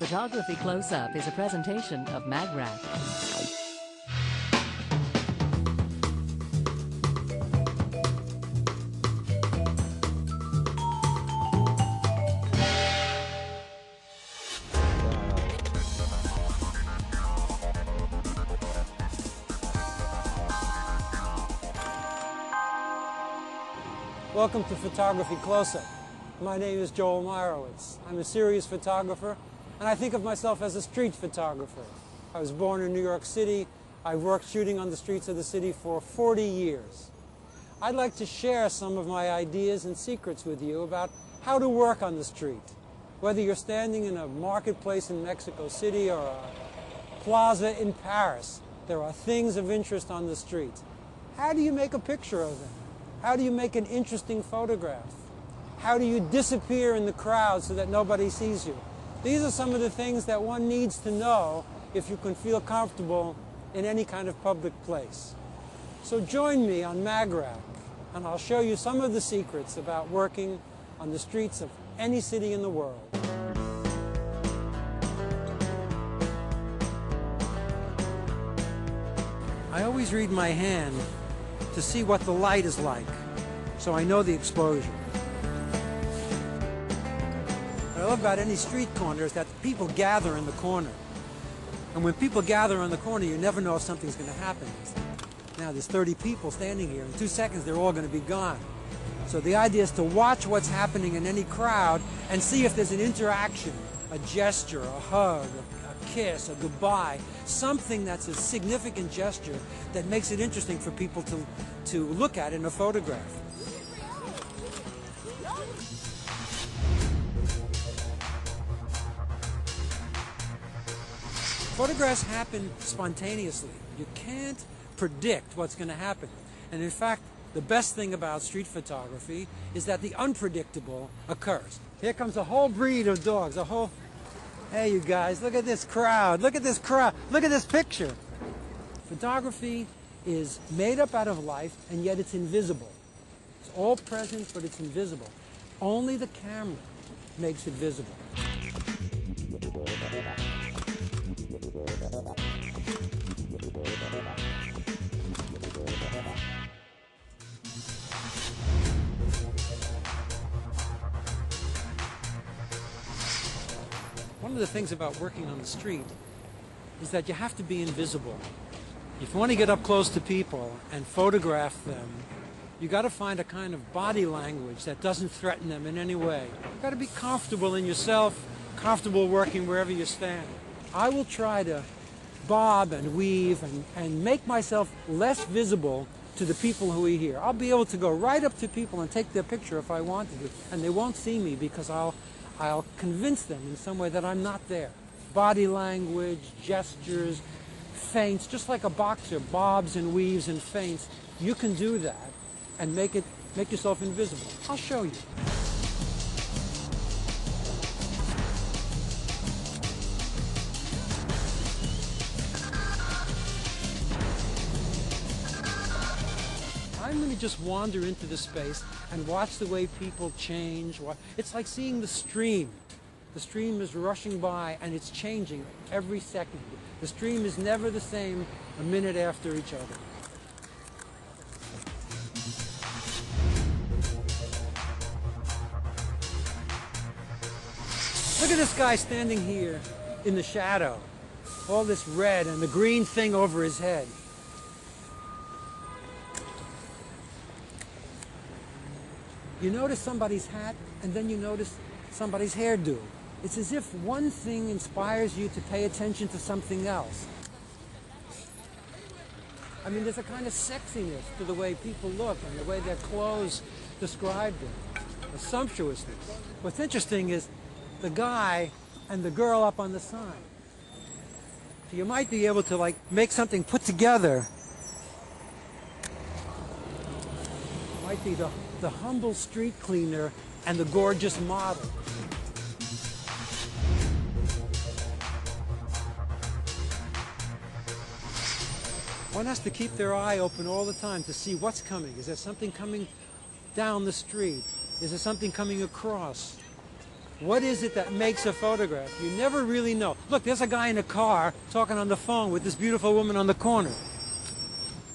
Photography Close-Up is a presentation of MagRack. Welcome to Photography Close-Up. My name is Meyerowitz. I'm a serious photographer, and I think of myself as a street photographer. I was born in New York City. I've worked shooting on the streets of the city for 40 years. I'd like to share some of my ideas and secrets with you about how to work on the street. Whether you're standing in a marketplace in Mexico City or a plaza in Paris, there are things of interest on the street. How do you make a picture of them? How do you make an interesting photograph? How do you disappear in the crowd so that nobody sees you? These are some of the things that one needs to know if you can feel comfortable in any kind of public place. So join me on MagRack, and I'll show you some of the secrets about working on the streets of any city in the world. I always read my hand to see what the light is like, so I know the exposure. What I love about any street corner is that people gather in the corner. And when people gather in the corner, you never know if something's going to happen. Now there's 30 people standing here. In 2 seconds, they're all going to be gone. So the idea is to watch what's happening in any crowd and see if there's an interaction, a gesture, a hug, a kiss, a goodbye, something that's a significant gesture that makes it interesting for people to look at in a photograph. Photographs happen spontaneously. You can't predict what's going to happen. And in fact, the best thing about street photography is that the unpredictable occurs. Here comes a whole breed of dogs, Hey, you guys, look at this crowd. Look at this crowd. Look at this picture. Photography is made up out of life, and yet it's invisible. It's all present, but it's invisible. Only the camera makes it visible. One of the things about working on the street is that you have to be invisible. If you want to get up close to people and photograph them, you got to find a kind of body language that doesn't threaten them in any way. You got to be comfortable in yourself, comfortable working wherever you stand. I will try to bob and weave and make myself less visible to the people who are here. I'll be able to go right up to people and take their picture if I wanted to, and they won't see me because I'll convince them in some way that I'm not there. Body language, gestures, feints, just like a boxer bobs and weaves and feints. You can do that and make yourself invisible. I'll show you. I'm going to just wander into the space and watch the way people change. It's like seeing the stream. The stream is rushing by and it's changing every second. The stream is never the same a minute after each other. Look at this guy standing here in the shadow. All this red and the green thing over his head. You notice somebody's hat, and then you notice somebody's hairdo. It's as if one thing inspires you to pay attention to something else. I mean, there's a kind of sexiness to the way people look and the way their clothes describe them, a sumptuousness. What's interesting is the guy and the girl up on the sign. So you might be able to make something put together. It might be the humble street cleaner and the gorgeous model. One has to keep their eye open all the time to see what's coming. Is there something coming down the street? Is there something coming across? What is it that makes a photograph? You never really know. Look, there's a guy in a car talking on the phone with this beautiful woman on the corner.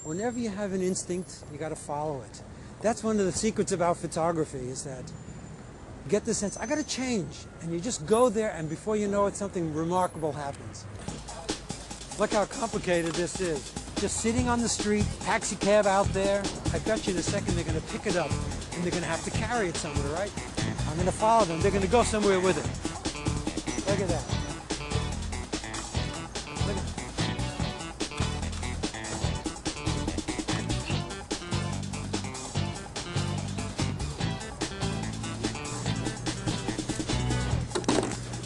Whenever you have an instinct, you got to follow it. That's one of the secrets about photography, is that you get the sense, I got to change. And you just go there, and before you know it, something remarkable happens. Look how complicated this is. Just sitting on the street, taxi cab out there. I bet you in a second they're going to pick it up, and they're going to have to carry it somewhere, right? I'm going to follow them. They're going to go somewhere with it. Look at that. Look at that.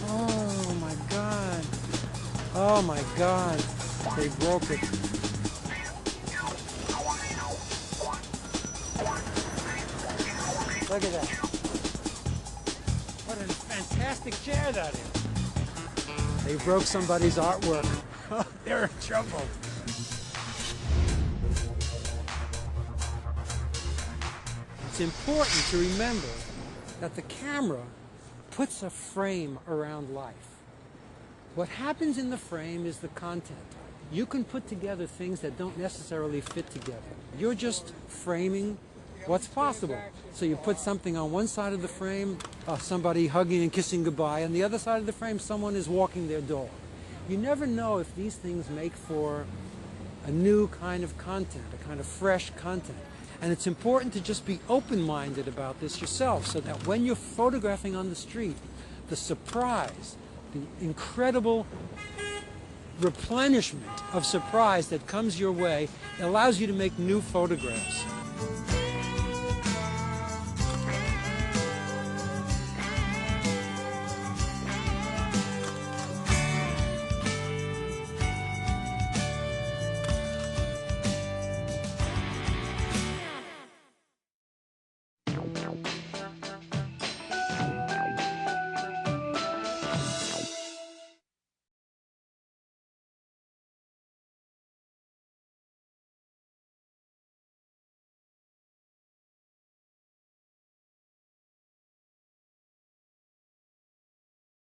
Oh my God. Oh my God. They broke it. Look at that. What a fantastic chair that is. They broke somebody's artwork. They're in trouble. It's important to remember that the camera puts a frame around life. What happens in the frame is the content. You can put together things that don't necessarily fit together. You're just framing what's possible. So you put something on one side of the frame, somebody hugging and kissing goodbye. On the other side of the frame, someone is walking their dog. You never know if these things make for a new kind of content, a kind of fresh content. And it's important to just be open-minded about this yourself, so that when you're photographing on the street, the surprise, the incredible replenishment of surprise that comes your way allows you to make new photographs.